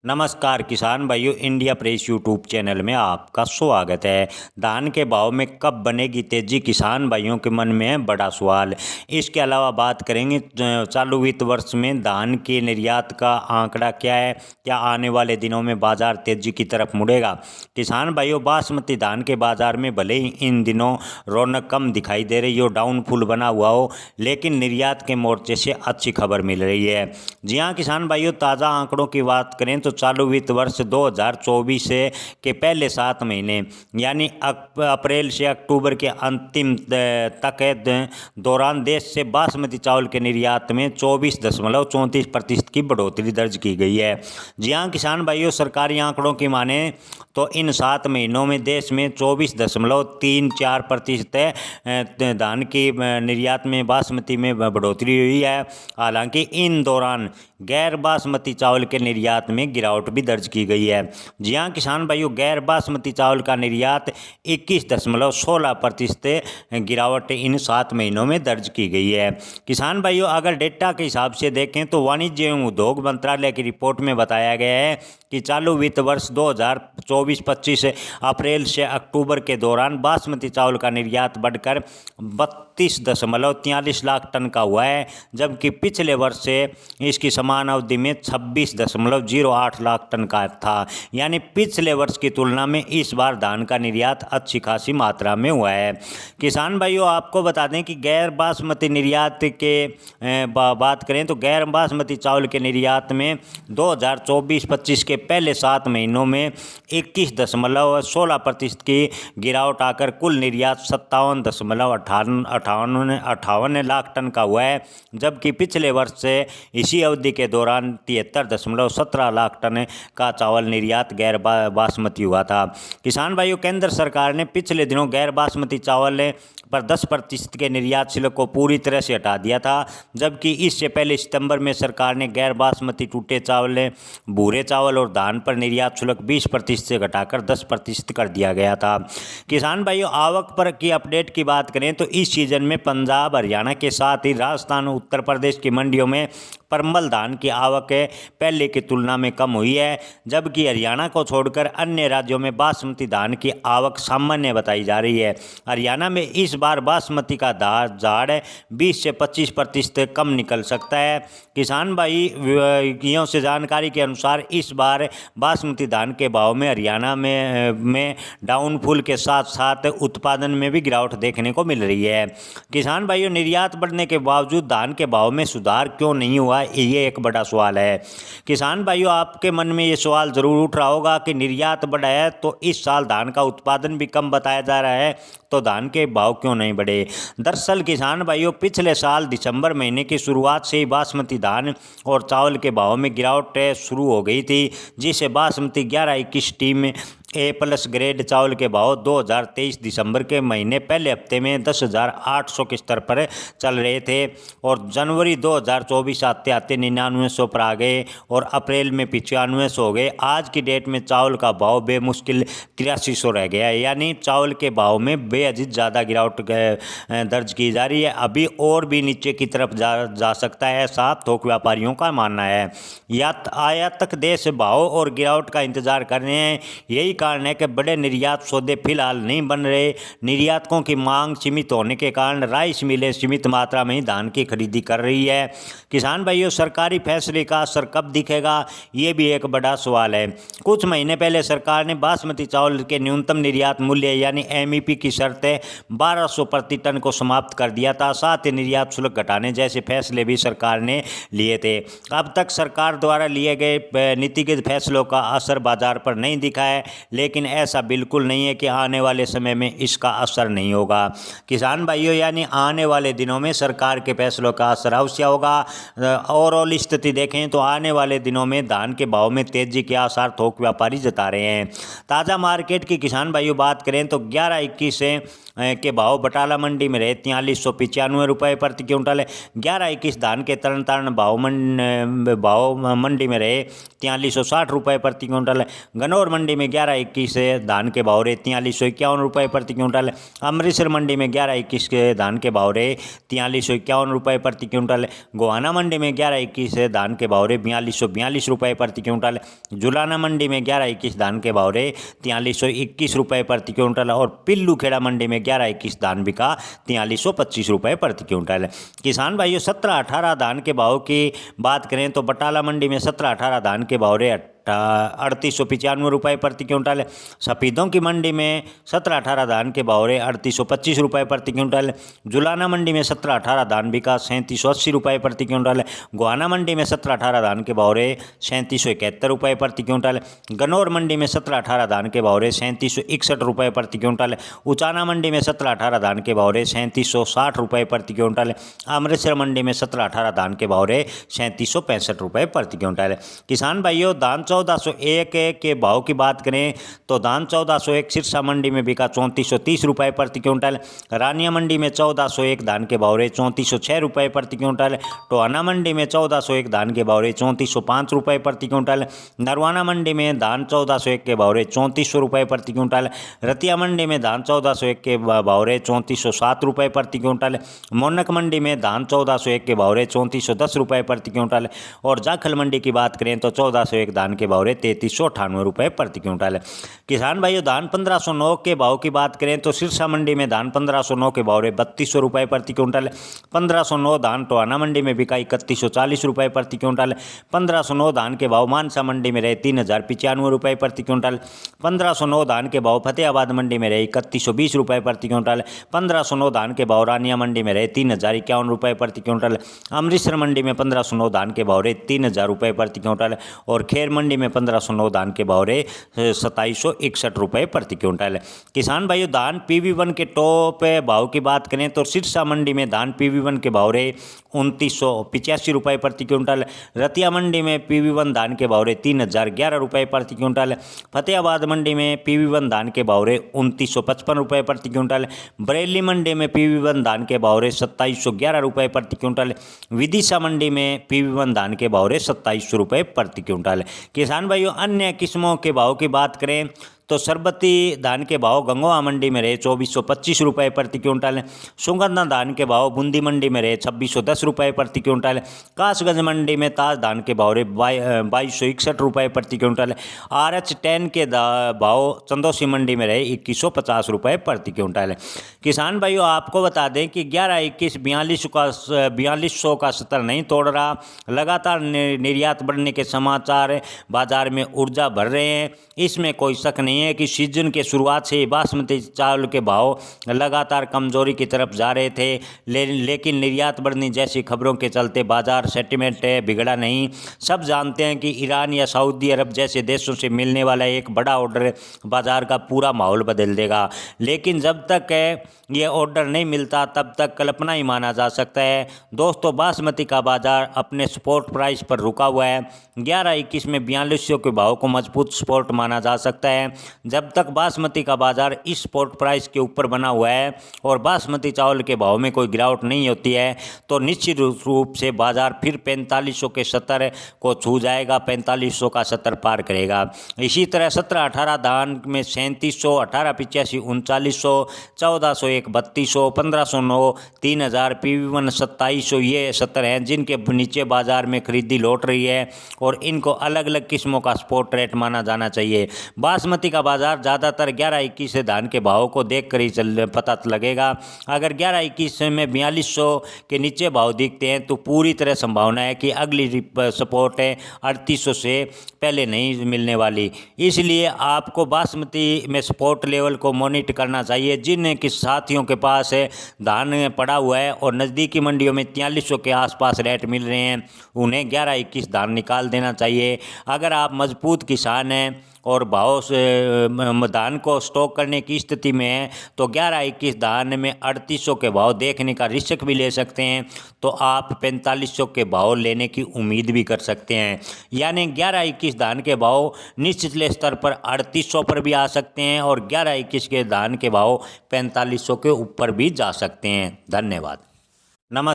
नमस्कार किसान भाइयों, इंडिया प्रेस यूट्यूब चैनल में आपका स्वागत है। धान के भाव में कब बनेगी तेजी, किसान भाइयों के मन में है बड़ा सवाल। इसके अलावा बात करेंगे चालू वित्त वर्ष में धान के निर्यात का आंकड़ा क्या है, क्या आने वाले दिनों में बाजार तेजी की तरफ मुड़ेगा। किसान भाइयों, बासमती धान के बाजार में भले ही इन दिनों रौनक कम दिखाई दे रही हो, डाउनफुल बना हुआ हो, लेकिन निर्यात के मोर्चे से अच्छी खबर मिल रही है। जी हाँ किसान भाइयों, ताज़ा आंकड़ों की बात करें तो चालू वित्त वर्ष 2024 के पहले 7 महीने यानी अप्रैल से अक्टूबर के अंतिम तक दौरान देश से बासमती चावल के निर्यात में 24.34% की बढ़ोतरी दर्ज की गई है। जी हाँ किसान भाइयों, सरकारी आंकड़ों की माने तो इन 7 महीनों में देश में 24.34% धान की निर्यात में बासमती में बढ़ोतरी हुई है। हालांकि इन दौरान गैर बासमती चावल के निर्यात में गिरावट भी दर्ज की गई है। जी हाँ किसान भाइयों, गैर बासमती चावल का निर्यात 21.16% गिरावट इन 7 महीनों में दर्ज की गई है। किसान भाइयों, अगर डेटा के हिसाब से देखें तो वाणिज्य एवं उद्योग मंत्रालय की रिपोर्ट में बताया गया है कि चालू वित्त वर्ष 2024-25 अप्रैल से अक्टूबर के दौरान बासमती चावल का निर्यात बढ़कर 32.43 लाख टन का हुआ है, जबकि पिछले वर्ष से इसकी समान अवधि में 26.08 लाख टन का था। यानी पिछले वर्ष की तुलना में इस बार धान का निर्यात अच्छी खासी मात्रा में हुआ है। किसान भाइयों, आपको बता दें कि गैर बासमती निर्यात के बात करें तो गैर बासमती चावल के निर्यात में 2024-25 के पहले 7 महीनों में 21.16% की गिरावट आकर कुल निर्यात 57.58 लाख टन का हुआ है, जबकि पिछले वर्ष से इसी अवधि के दौरान 73.17 लाख टन का चावल निर्यात गैर बासमती हुआ था। किसान भाइयों, केंद्र सरकार ने पिछले दिनों गैर बासमती चावल पर 10% के निर्यात शुल्क को पूरी तरह से हटा दिया था, जबकि इससे पहले सितंबर में सरकार ने गैर बासमती टूटे चावल, भूरे चावल और धान पर निर्यात शुल्क 20% से घटाकर 10% कर दिया गया था। किसान भाइयों, आवक पर की अपडेट की बात करें तो इस सीजन में पंजाब, हरियाणा के साथ ही राजस्थान, उत्तर प्रदेश की मंडियों में परमल धान की आवक पहले की तुलना में कम हुई है, जबकि हरियाणा को छोड़कर अन्य राज्यों में बासमती धान की आवक सामान्य बताई जा रही है। हरियाणा में इस बार बासमती का झाड़ 20 से 25% कम निकल सकता है। किसान भाइयों से जानकारी के अनुसार इस बार बासमती धान के भाव में हरियाणा में डाउनफॉल के साथ साथ उत्पादन में भी गिरावट देखने को मिल रही है। किसान भाइयों, निर्यात बढ़ने के बावजूद धान के भाव में सुधार क्यों नहीं हुआ, ये एक बड़ा सवाल है। किसान भाइयों, आपके मन में ये सवाल जरूर उठ रहा होगा कि निर्यात बढ़ा है तो इस साल धान का उत्पादन भी कम बताया जा रहा है, तो धान के भाव क्यों नहीं बढ़े। दरअसल किसान भाइयों, पिछले साल दिसंबर महीने की शुरुआत से ही बासमती धान और चावल के भाव में गिरावट शुरू हो गई थी, जिसे बासमती 11-21 टीम A+ ग्रेड चावल के भाव 2023 दिसंबर के महीने पहले हफ्ते में 10,800 के स्तर पर चल रहे थे और जनवरी 2024 आते आते 9900 पर आ गए और अप्रैल में 9500 हो गए। आज की डेट में चावल का भाव बेमुश्किल 8300 रह गया है, यानी चावल के भाव में बेहद ज़्यादा गिरावट दर्ज की जा रही है। अभी और भी नीचे की तरफ जा सकता है, ऐसा थोक व्यापारियों का मानना है। आयातक देश भाव और गिरावट का इंतजार कर रहे हैं। यही कारण है कि बड़े निर्यात सौदे फिलहाल नहीं बन रहे। निर्यातकों की मांग सीमित होने के कारण राइस मिलें सीमित मात्रा में ही धान की खरीदी कर रही है। किसान भाइयों, सरकारी फैसले का असर कब दिखेगा, ये भी एक बड़ा सवाल है। कुछ महीने पहले सरकार ने बासमती चावल के न्यूनतम निर्यात मूल्य यानी MEP की शर्तें 1200 प्रति टन को समाप्त कर दिया था। साथ ही निर्यात शुल्क घटाने जैसे फैसले भी सरकार ने लिए थे। अब तक सरकार द्वारा लिए गए नीतिगत फैसलों का असर बाजार पर नहीं दिखा है, लेकिन ऐसा बिल्कुल नहीं है कि आने वाले समय में इसका असर नहीं होगा। किसान भाइयों, यानी आने वाले दिनों में सरकार के फैसलों का असर अवश्य होगा। ओवरऑल स्थिति देखें तो आने वाले दिनों में धान के भाव में तेजी के आसार थोक व्यापारी जता रहे हैं। ताज़ा मार्केट की किसान भाइयों बात करें तो 11-21 के भाव बटाला मंडी में रहे 4395 रुपये प्रति क्विंटल। 11-21 धान के तरन तारण भाव मंडी में रहे 4360 रुपये प्रति क्विंटल। गनौर मंडी में 11-21 धान के भाव रहे 4351 रुपये प्रति क्विंटल। अमृतसर मंडी में 11-21 के धान के भाव रहे 4351 रुपये प्रति क्विंटल। गोहाना मंडी में 11-21 धान के भाव रहे 4242 रुपये प्रति क्विंटल। जुलाना मंडी में 11-21 धान के भाव रहे 4321 रुपये प्रति क्विंटल और पिल्लू खेड़ा मंडी में 11-21 धान बिका 4325 रुपये प्रति क्विंटल। किसान भाइयों 17-18 धान के भाव की बात करें तो बटाला मंडी में 17-18 धान के भाव रहे 3895 रुपये प्रति क्विंटल। सफेदों की मंडी में 17-18 धान के भाव रहे 3825 रुपये प्रति क्विंटल। जुलाना मंडी में 17-18 धान बिका 3780 रुपये प्रति क्विंटल। गोहाना मंडी में 17-18 धान के भाव रहे 3771 रुपये प्रति क्विंटल। गन्नौर मंडी में 17-18 धान के भाव रहे 3761 रुपये प्रति क्विंटल। उचाना मंडी में 17-18 धान के भाव रहे 3760 रुपये प्रति क्विंटल। अमृतसर मंडी में 17-18 धान के भाव रहे 3765 रुपये प्रति क्विंटल। किसान भाइयों धान 1401 के भाव की बात करें तो धान 1401 सिरसा मंडी में बिका 3430 रुपये प्रति क्विंटल। रानिया मंडी में 1401 धान के भाव रहे 3406 रुपये प्रति क्विंटल। टोहाना मंडी में 1401 धान के भाव रहे 3405 रुपये प्रति क्विंटल। नरवाना मंडी में धान 1401 के भाव रहे 3400 रुपये प्रति क्विंटल। रतिया मंडी में धान 1401 के भाव रहे 3407 रुपये प्रति क्विंटल। मोनक मंडी में धान 1401 के भाव रहे 3410 रुपये प्रति क्विंटल। और जाखल मंडी की बात करें तो 1401 धान के भाव रहे 3398 रुपये प्रति क्विंटल। किसान भाइयों धान 1509 के भाव की बात करें तो सिरसा मंडी में धान 1509 के भाव रहे 3200 रुपये प्रति क्विंटल। 1509 धान टोहाना मंडी में बिका 3140 रुपये प्रति क्विंटल। 1509 धान के भाव मानसा मंडी में रहे 3095 रुपये प्रति क्विंटल। 1509 धान के भाव फतेहाबाद मंडी में रहे 3120 रुपये प्रति क्विंटल। 1509 धान के भाव रानिया मंडी में रहे 3051 रुपये प्रति क्विंटल। अमृतसर मंडी में 1509 धान के भाव रहे 3000 रुपये प्रति क्विंटल और खेर मंडी में 1509 धान के भाव रहे 2761 रुपये प्रति क्विंटल। किसान भाइयों धान PV1 के टॉप भाव की बात करें तो सिरसा मंडी में धान PV1 के भाव रहे 2985 रुपये प्रति क्विंटल। रतिया मंडी में PV1 धान के भाव रहे 3011 रुपये प्रति क्विंटल। फतेहाबाद मंडी में PV1 धान के भाव रहे 2955 रुपये प्रति क्विंटल। बरेली मंडी में PV1 धान के भाव रहे 2711 रुपये प्रति क्विंटल। विदिशा मंडी में PV1 धान के भाव रहे 2700 रुपये प्रति क्विंटल। किसान भाइयों अन्य किस्मों के भाव की बात करें तो सरबती धान के भाव गंगोवा मंडी में रहे 2425 रुपये प्रति क्विंटल। सुगंधा धान के भाव बूंदी मंडी में रहे 2610 रुपये प्रति क्विंटल। कासगंज मंडी में ताज धान के भाव रहे 2261 रुपये प्रति क्विंटल। RH10 के भाव चंदौसी मंडी में रहे 2150 रुपये प्रति क्विंटल। किसान भाइयों आपको बता दें कि 11-21 4200 का स्तर नहीं तोड़ रहा। लगातार निर्यात बढ़ने के समाचार बाजार में ऊर्जा भर रहे हैं। इसमें कोई शक नहीं है कि सीजन के शुरुआत से बासमती चावल के भाव लगातार कमजोरी की तरफ जा रहे थे, लेकिन निर्यात बढ़ने जैसी खबरों के चलते बाजार सेंटिमेंट बिगड़ा नहीं। सब जानते हैं कि ईरान या सऊदी अरब जैसे देशों से मिलने वाला एक बड़ा ऑर्डर बाजार का पूरा माहौल बदल देगा, लेकिन जब तक ये ऑर्डर नहीं मिलता तब तक कल्पना ही माना जा सकता है। दोस्तों बासमती का बाजार अपने सपोर्ट प्राइस पर रुका हुआ है। 11-21 में 4200 के भाव को मजबूत सपोर्ट माना जा सकता है। जब तक बासमती का बाजार इस सपोर्ट प्राइस के ऊपर बना हुआ है और बासमती चावल के भाव में कोई गिरावट नहीं होती है तो निश्चित रूप से बाजार फिर 4500 के स्तर को छू जाएगा, 4500 का स्तर पार करेगा। इसी तरह 17-18 धान में 3700, 18-85 3900, 1401 3200, 1509 3000, PV1 2700 ये स्तर हैं जिनके नीचे बाजार में खरीदी लौट रही है और इनको अलग अलग किस्मों का सपोर्ट रेट माना जाना चाहिए। बासमती का बाजार ज़्यादातर 11-21 से धान के भाव को देखकर ही पता लगेगा। अगर 11-21 में 4200 के नीचे भाव दिखते हैं तो पूरी तरह संभावना है कि अगली सपोर्ट है 3800 से पहले नहीं मिलने वाली। इसलिए आपको बासमती में सपोर्ट लेवल को मॉनिटर करना चाहिए। जिन कि साथियों के पास धान पड़ा हुआ है और नज़दीकी मंडियों में 4300 के आसपास रेट मिल रहे हैं, उन्हें 11-21 धान निकाल देना चाहिए। अगर आप मजबूत किसान हैं और भाव से धान को स्टॉक करने की स्थिति में है तो 11-21 धान में 3800 के भाव देखने का रिस्क भी ले सकते हैं, तो आप 4500 के भाव लेने की उम्मीद भी कर सकते हैं। यानी 11-21 धान के भाव निचले स्तर पर 3800 पर भी आ सकते हैं और 11-21 के धान के भाव 4500 के ऊपर भी जा सकते हैं। धन्यवाद। नमस्कार।